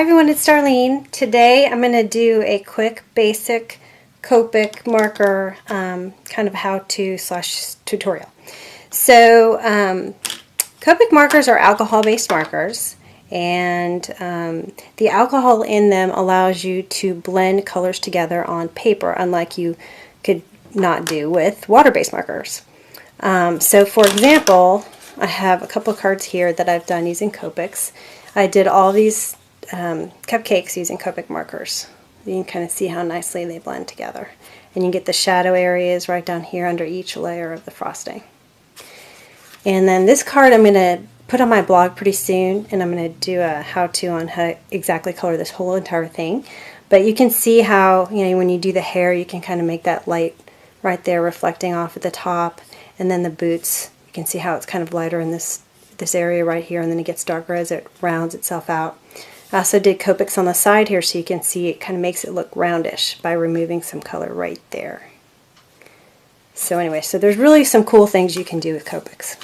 Hi everyone, it's Darlene. Today I'm going to do a quick basic Copic marker kind of how-to / tutorial. So Copic markers are alcohol-based markers, and the alcohol in them allows you to blend colors together on paper, unlike you could not do with water-based markers. So for example, I have a couple of cards here that I've done using Copics. I did all these cupcakes using Copic markers. You can kind of see how nicely they blend together. And you get the shadow areas right down here under each layer of the frosting. And then this card I'm going to put on my blog pretty soon, and I'm going to do a how-to on how exactly color this whole entire thing. But you can see how, when you do the hair, you can kind of make that light right there reflecting off at the top. And then the boots, you can see how it's kind of lighter in this area right here, and then it gets darker as it rounds itself out. I also did Copics on the side here, so you can see it kind of makes it look roundish by removing some color right there. So anyway, so there's really some cool things you can do with Copics.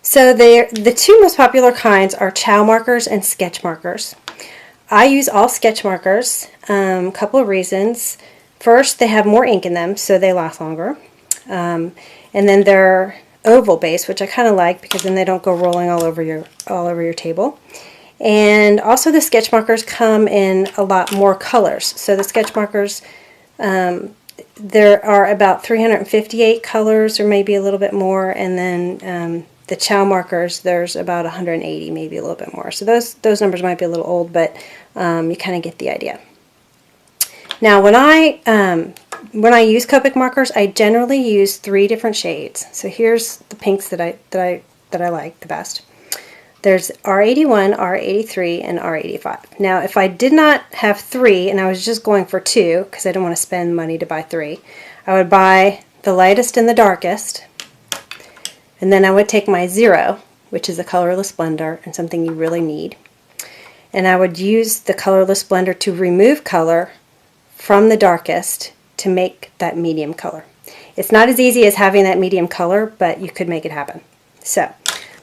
So the two most popular kinds are chow markers and sketch markers. I use all sketch markers, a couple of reasons. First, they have more ink in them, so they last longer. And then they're oval base, which I kind of like because then they don't go rolling all over your table. And also the sketch markers come in a lot more colors. So the sketch markers, there are about 358 colors or maybe a little bit more, and then the chow markers, there's about 180, maybe a little bit more. So those numbers might be a little old, but you kind of get the idea. Now when I use Copic markers, I generally use 3 different shades. So here's the pinks that I like the best. There's R81, R83, and R85. Now, if I did not have 3 and I was just going for 2, because I didn't want to spend money to buy 3, I would buy the lightest and the darkest, and then I would take my 0, which is a colorless blender and something you really need, and I would use the colorless blender to remove color from the darkest to make that medium color. It's not as easy as having that medium color, but you could make it happen.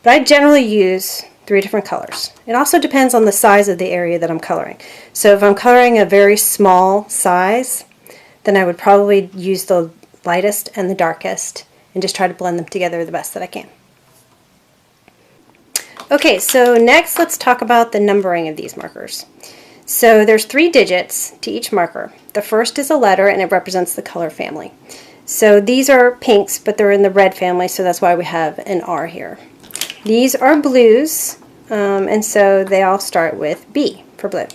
But I generally use 3 different colors. It also depends on the size of the area that I'm coloring. So if I'm coloring a very small size, then I would probably use the lightest and the darkest and just try to blend them together the best that I can. Okay, so next let's talk about the numbering of these markers. So there's 3 digits to each marker. The first is a letter, and it represents the color family. So these are pinks, but they're in the red family, so that's why we have an R here. These are blues, and so they all start with B for blue.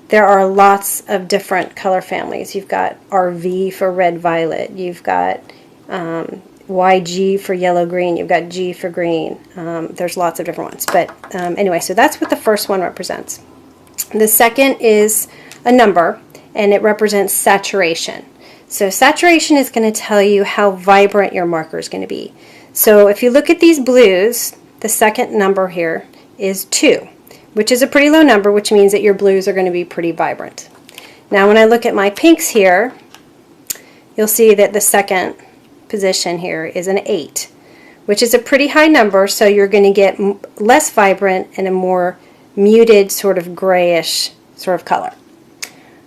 There are lots of different color families. You've got RV for red-violet. You've got YG for yellow-green. You've got G for green. There's lots of different ones. But anyway, so that's what the first one represents. The second is a number, and it represents saturation. So saturation is going to tell you how vibrant your marker is going to be. So if you look at these blues, the second number here is 2, which is a pretty low number, which means that your blues are going to be pretty vibrant. Now when I look at my pinks here, you'll see that the second position here is an 8, which is a pretty high number, so you're going to get less vibrant and a more muted sort of grayish sort of color.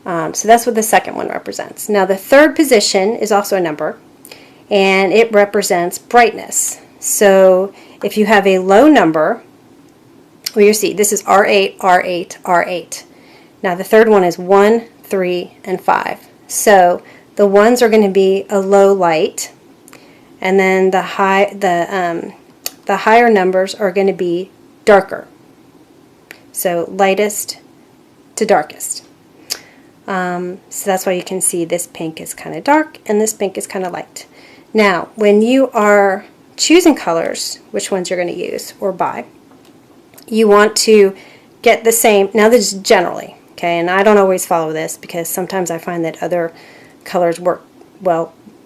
So that's what the second one represents. Now the third position is also a number, and it represents brightness. So if you have a low number, well, you see this is R8, R8, R8. Now the third one is 1, 3, and 5. So the ones are going to be a low light, and then the higher numbers are going to be darker. So lightest to darkest. So that's why you can see this pink is kind of dark and this pink is kind of light. Now, when you are choosing colors, which ones you're going to use or buy, you want to get the same. Now this is generally, okay, and I don't always follow this because sometimes I find that other colors work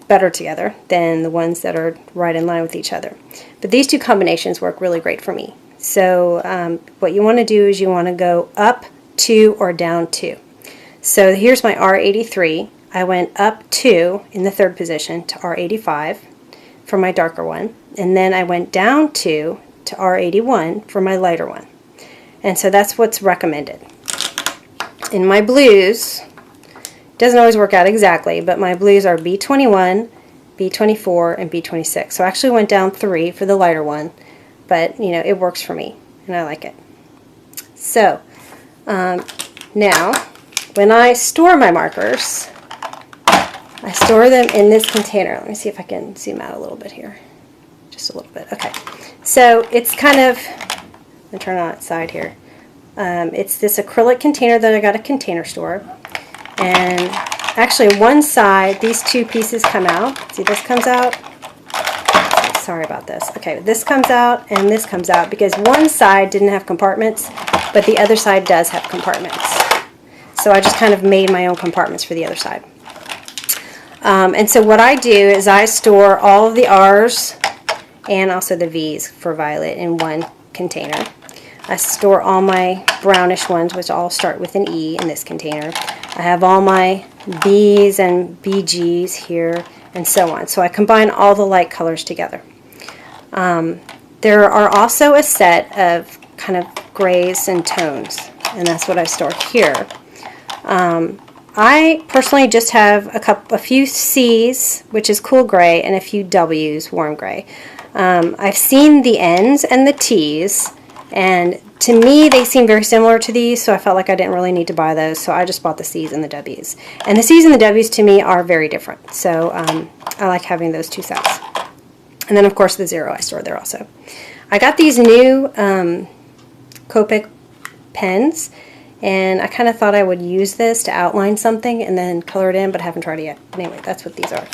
better together than the ones that are right in line with each other. But these 2 combinations work really great for me. So what you want to do is you want to go up 2 or down 2. So here's my R83. I went up 2 in the third position to R85 for my darker one, and then I went down 2 to R81 for my lighter one. And so that's what's recommended. In my blues, doesn't always work out exactly, but my blues are B21, B24, and B26. So I actually went down 3 for the lighter one, but you know, it works for me, and I like it. So now, when I store my markers, I store them in this container. Let me see if I can zoom out a little bit here. Just a little bit. Okay. So it's kind of, I'm going to turn it on its side here. It's this acrylic container that I got at Container Store. And actually one side, these two pieces come out. See, this comes out. Sorry about this. Okay, this comes out and this comes out because one side didn't have compartments, but the other side does have compartments. So I just kind of made my own compartments for the other side. And so what I do is I store all of the R's and also the V's for Violet in one container. I store all my brownish ones, which all start with an E, in this container. I have all my B's and BG's here, and so on. So I combine all the light colors together. There are also a set of kind of grays and tones, and that's what I store here. I personally just have a few C's, which is cool gray, and a few W's, warm gray. I've seen the N's and the T's, and to me they seem very similar to these, so I felt like I didn't really need to buy those, so I just bought the C's and the W's. And the C's and the W's to me are very different, so I like having those two sets. And then of course the 0 I store there also. I got these new Copic pens, and I kind of thought I would use this to outline something and then color it in, but I haven't tried it yet. But anyway, that's what these are.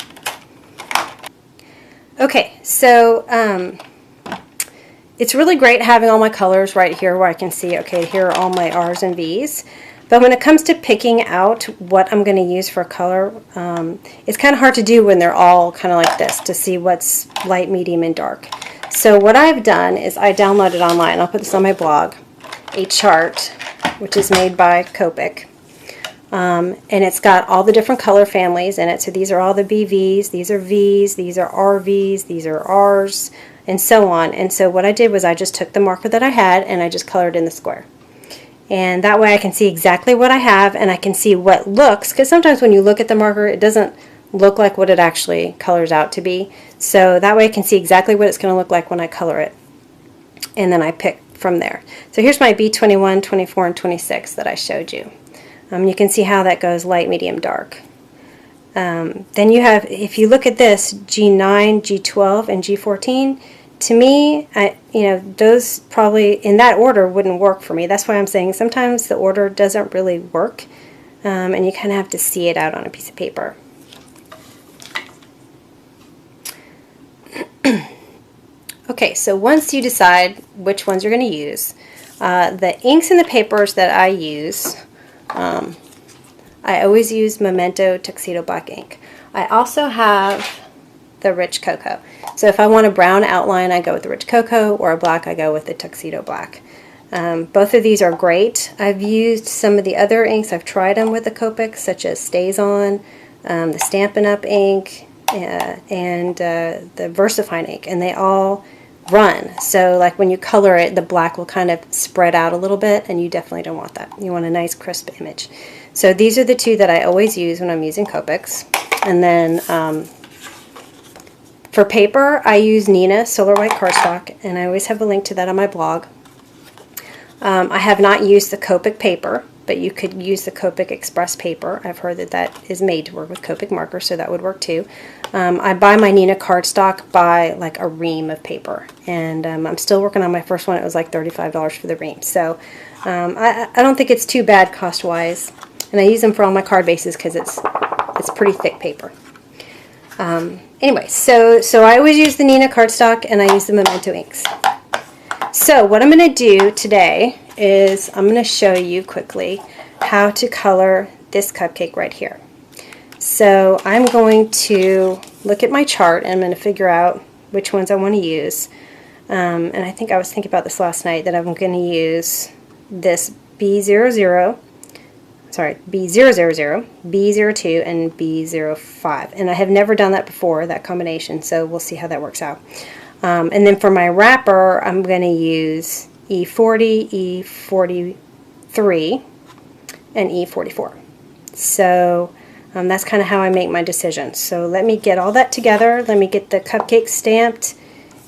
Okay, so it's really great having all my colors right here where I can see, okay, here are all my R's and V's. But when it comes to picking out what I'm going to use for color, it's kind of hard to do when they're all kind of like this, to see what's light, medium, and dark. So what I've done is I downloaded online, I'll put this on my blog, a chart which is made by Copic. And it's got all the different color families in it. So these are all the BVs, these are Vs, these are RVs, these are Rs, and so on. And so what I did was I just took the marker that I had and I just colored in the square. And that way I can see exactly what I have, and I can see what looks, because sometimes when you look at the marker it doesn't look like what it actually colors out to be. So that way I can see exactly what it's going to look like when I color it. And then I pick from there. So here's my B21, 24, and 26 that I showed you. You can see how that goes light, medium, dark. Then you have, if you look at this, G9, G12, and G14, to me, those probably in that order wouldn't work for me. That's why I'm saying sometimes the order doesn't really work, and you kind of have to see it out on a piece of paper. Okay, so once you decide which ones you're going to use, the inks and the papers that I use, I always use Memento Tuxedo Black ink. I also have the Rich Cocoa. So if I want a brown outline, I go with the Rich Cocoa, or a black, I go with the Tuxedo Black. Both of these are great. I've used some of the other inks. I've tried them with the Copic, such as Stays On, the Stampin' Up! Ink, and the VersaFine ink, and they all run. So like when you color it, the black will kind of spread out a little bit, and you definitely don't want that. You want a nice crisp image. So these are the two that I always use when I'm using Copics. And then for paper, I use Nina Solar White cardstock, and I always have a link to that on my blog. I have not used the Copic paper, but you could use the Copic Express paper. I've heard that that is made to work with Copic marker, so that would work too. I buy my Nina cardstock by like a ream of paper, and I'm still working on my first one. It was like $35 for the ream, so I don't think it's too bad cost-wise, and I use them for all my card bases because it's pretty thick paper. Anyway, so I always use the Nina cardstock, and I use the Memento inks. So what I'm going to do today is I'm going to show you quickly how to color this cupcake right here. So I'm going to look at my chart, and I'm going to figure out which ones I want to use. And I think I was thinking about this last night, that I'm going to use this B00, B000, B02, and B05. And I have never done that before, that combination, so we'll see how that works out. And then for my wrapper, I'm going to use E40, E43, and E44. So that's kind of how I make my decisions. So let me get all that together. Let me get the cupcake stamped,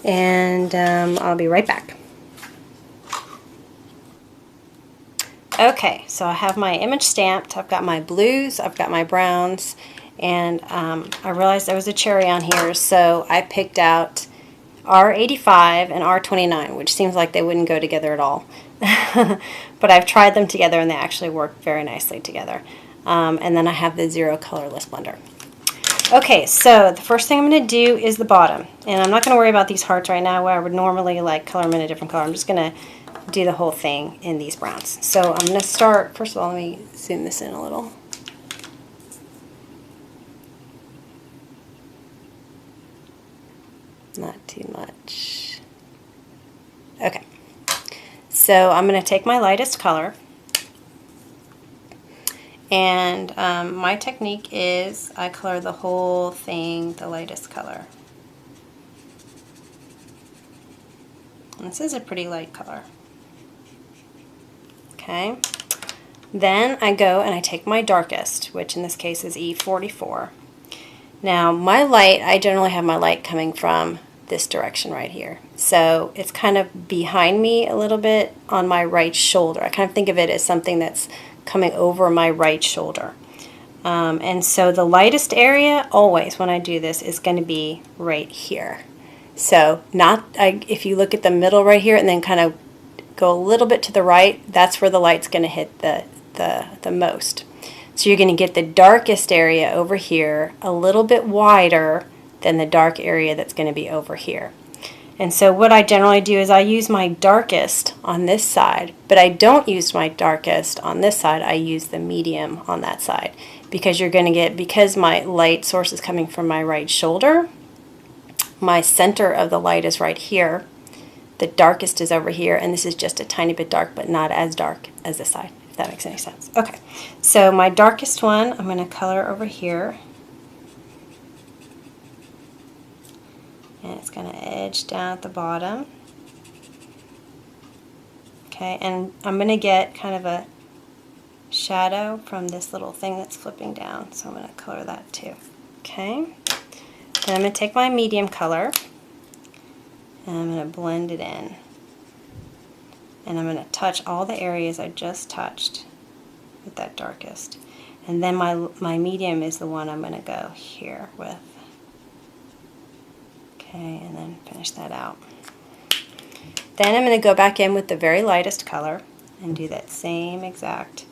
and I'll be right back. Okay, so I have my image stamped. I've got my blues, I've got my browns, and I realized there was a cherry on here, so I picked out R85 and R29, which seems like they wouldn't go together at all. But I've tried them together and they actually work very nicely together. And then I have the Zero Colorless Blender. Okay, so the first thing I'm going to do is the bottom. And I'm not going to worry about these hearts right now where I would normally like color them in a different color. I'm just going to do the whole thing in these browns. So I'm going to start, first of all, let me zoom this in a little. Not too much. Okay, so I'm going to take my lightest color, and my technique is I color the whole thing the lightest color. And this is a pretty light color. Okay, then I go and I take my darkest, which in this case is E44. Now my light, I generally have my light coming from this direction right here. So it's kind of behind me a little bit on my right shoulder. I kind of think of it as something that's coming over my right shoulder. And so the lightest area always when I do this is going to be right here. So if you look at the middle right here and then kind of go a little bit to the right, that's where the light's going to hit the most. So you're going to get the darkest area over here a little bit wider than the dark area that's going to be over here. And so what I generally do is I use my darkest on this side, but I don't use my darkest on this side. I use the medium on that side, because you're going to get, because my light source is coming from my right shoulder, my center of the light is right here. The darkest is over here, and this is just a tiny bit dark, but not as dark as this side, if that makes any sense. Okay, so my darkest one, I'm going to color over here. And it's going to edge down at the bottom. Okay, and I'm going to get kind of a shadow from this little thing that's flipping down, so I'm going to color that too. Okay, then I'm going to take my medium color, and I'm going to blend it in. And I'm going to touch all the areas I just touched with that darkest. And then my medium is the one I'm going to go here with. Okay, and then finish that out. Then I'm going to go back in with the very lightest color and do that same exact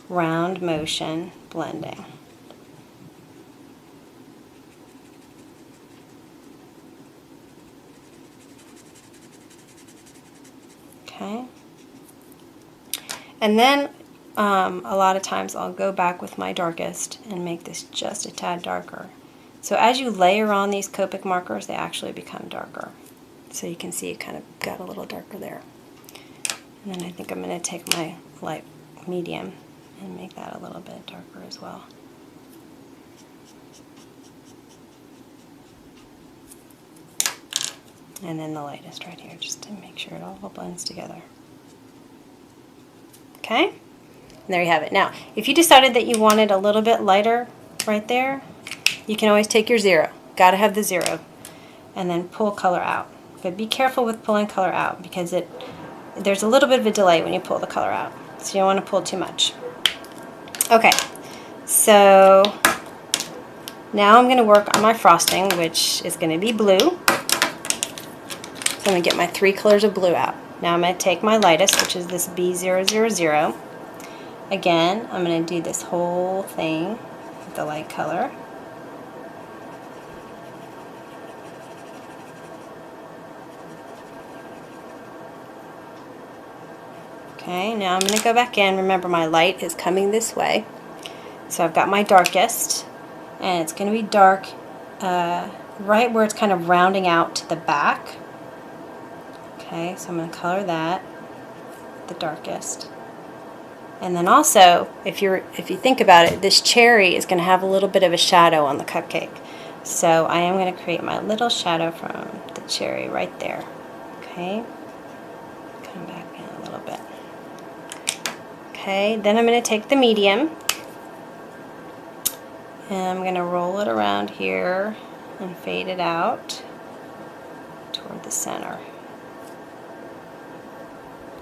round motion blending. Okay, and then a lot of times I'll go back with my darkest and make this just a tad darker. So as you layer on these Copic markers, they actually become darker. So you can see it kind of got a little darker there. And then I think I'm going to take my light medium and make that a little bit darker as well. And then the lightest right here, just to make sure it all blends together. Okay, and there you have it. Now, if you decided that you wanted a little bit lighter right there, you can always take your 0. Got to have the 0. And then pull color out. But be careful with pulling color out, because there's a little bit of a delay when you pull the color out. So you don't want to pull too much. Okay, so now I'm going to work on my frosting, which is going to be blue. So I'm going to get my 3 colors of blue out. Now I'm going to take my lightest, which is this B000. Again, I'm going to do this whole thing with the light color. Okay, now I'm going to go back in. Remember, my light is coming this way. So I've got my darkest, and it's going to be dark right where it's kind of rounding out to the back. Okay, so I'm going to color that, the darkest. And then also, if you think about it, this cherry is going to have a little bit of a shadow on the cupcake. So I am going to create my little shadow from the cherry right there. Okay, come back Okay, then I'm going to take the medium and I'm going to roll it around here and fade it out toward the center.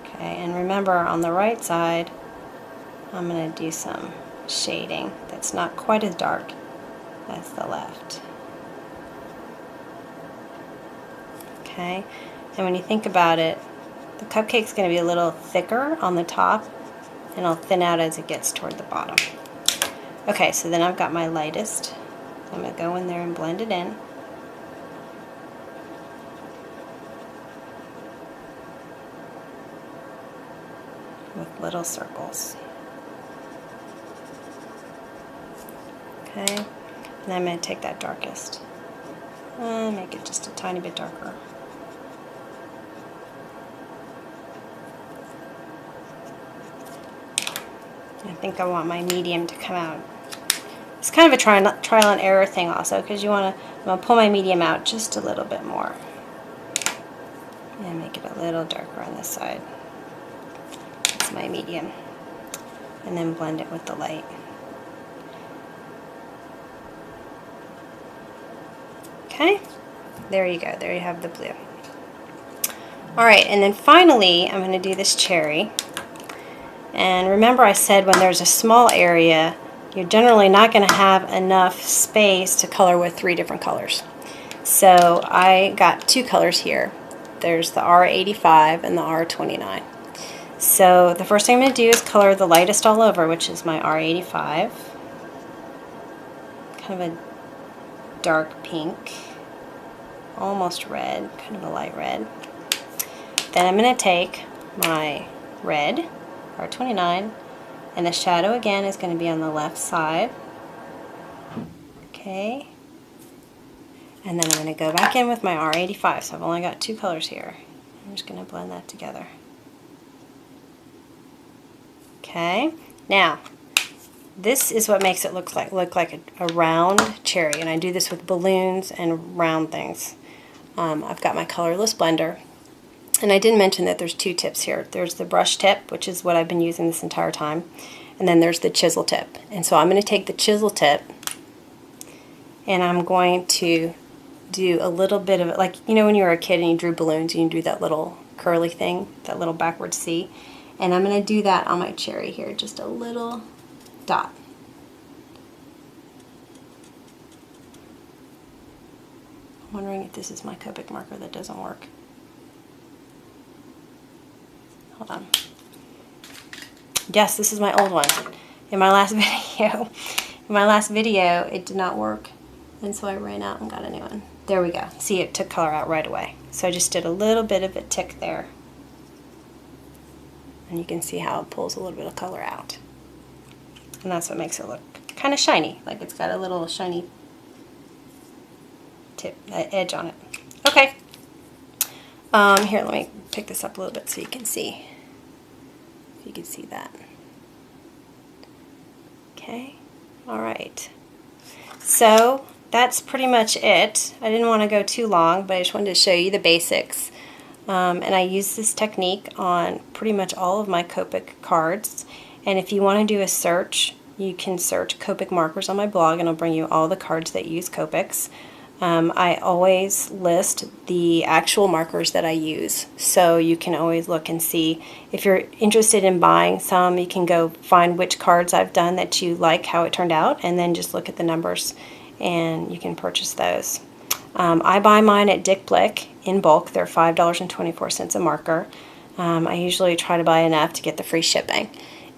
Okay, and remember on the right side, I'm going to do some shading that's not quite as dark as the left. Okay, and when you think about it, the cupcake's going to be a little thicker on the top and it'll thin out as it gets toward the bottom. Okay, so then I've got my lightest. I'm going to go in there and blend it in. With little circles. Okay, and then I'm going to take that darkest and make it just a tiny bit darker. I think I want my medium to come out. It's kind of a trial and error thing also, because I'm going to pull my medium out just a little bit more and make it a little darker on this side. That's my medium. And then blend it with the light. Okay, there you go. There you have the blue. Alright, and then finally I'm going to do this cherry. And remember I said when there's a small area, you're generally not going to have enough space to color with 3 different colors. So I got 2 colors here. There's the R85 and the R29. So the first thing I'm going to do is color the lightest all over, which is my R85. Kind of a dark pink, almost red, kind of a light red. Then I'm going to take my red, R29, and the shadow again is going to be on the left side. Okay. And then I'm going to go back in with my R85, so I've only got 2 colors here. I'm just going to blend that together. Okay, now this is what makes it look like a round cherry, and I do this with balloons and round things. I've got my colorless blender, and I didn't mention that there's 2 tips here. There's the brush tip, which is what I've been using this entire time, and then there's the chisel tip. And so I'm going to take the chisel tip and I'm going to do a little bit of it, like, you know, when you were a kid and you drew balloons and you do that little curly thing, that little backward C. And I'm going to do that on my cherry here, just a little dot. I'm wondering if this is my Copic marker that doesn't work. Hold on. Yes, this is my old one. In my last video, it did not work, and so I ran out and got a new one. There we go. See, it took color out right away. So I just did a little bit of a tick there. And you can see how it pulls a little bit of color out. And that's what makes it look kind of shiny, like it's got a little shiny tip, edge on it. Okay. Here, let me pick this up a little bit so you can see. If you can see that. Okay. All right. So that's pretty much it. I didn't want to go too long, but I just wanted to show you the basics. And I use this technique on pretty much all of my Copic cards. And if you want to do a search, you can search Copic markers on my blog and it'll bring you all the cards that use Copics. I always list the actual markers that I use, so you can always look and see. If you're interested in buying some, you can go find which cards I've done that you like how it turned out, and then just look at the numbers and you can purchase those. I buy mine at Dick Blick in bulk. They're $5.24 a marker. I usually try to buy enough to get the free shipping,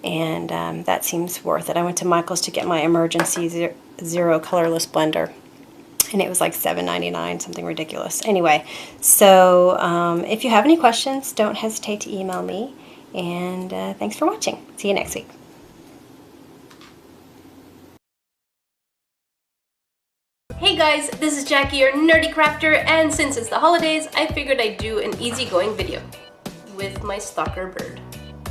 and that seems worth it. I went to Michael's to get my emergency zero colorless blender, and it was like $7.99, something ridiculous. Anyway, so if you have any questions, don't hesitate to email me, and thanks for watching. See you next week. Hey guys, this is Jackie, your nerdy crafter, and since it's the holidays, I figured I'd do an easygoing video with my stalker bird.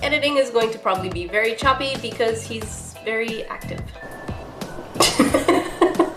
Editing is going to probably be very choppy because he's very active.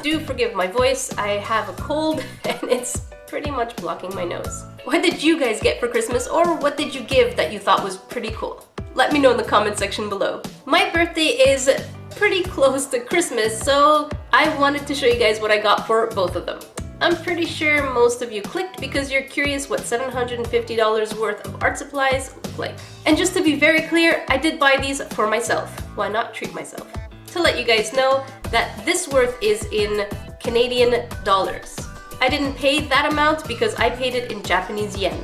Do forgive my voice, I have a cold and it's pretty much blocking my nose. What did you guys get for Christmas, or what did you give that you thought was pretty cool? Let me know in the comment section below. My birthday is pretty close to Christmas, so I wanted to show you guys what I got for both of them. I'm pretty sure most of you clicked because you're curious what $750 worth of art supplies look like. And just to be very clear, I did buy these for myself. Why not treat myself? To let you guys know that this worth is in Canadian dollars. I didn't pay that amount because I paid it in Japanese yen,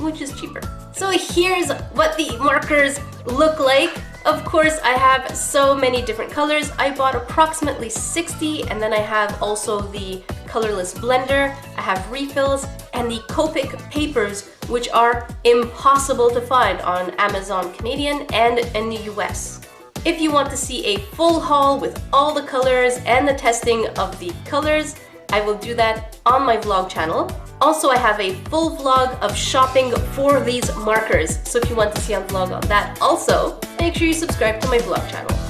which is cheaper. So here's what the markers look like. Of course, I have so many different colors. I bought approximately 60, and then I have also the colorless blender, I have refills, and the Copic papers, which are impossible to find on Amazon Canadian and in the US. If you want to see a full haul with all the colors and the testing of the colors, I will do that on my vlog channel. Also, I have a full vlog of shopping for these markers, so if you want to see a vlog on that also, make sure you subscribe to my vlog channel.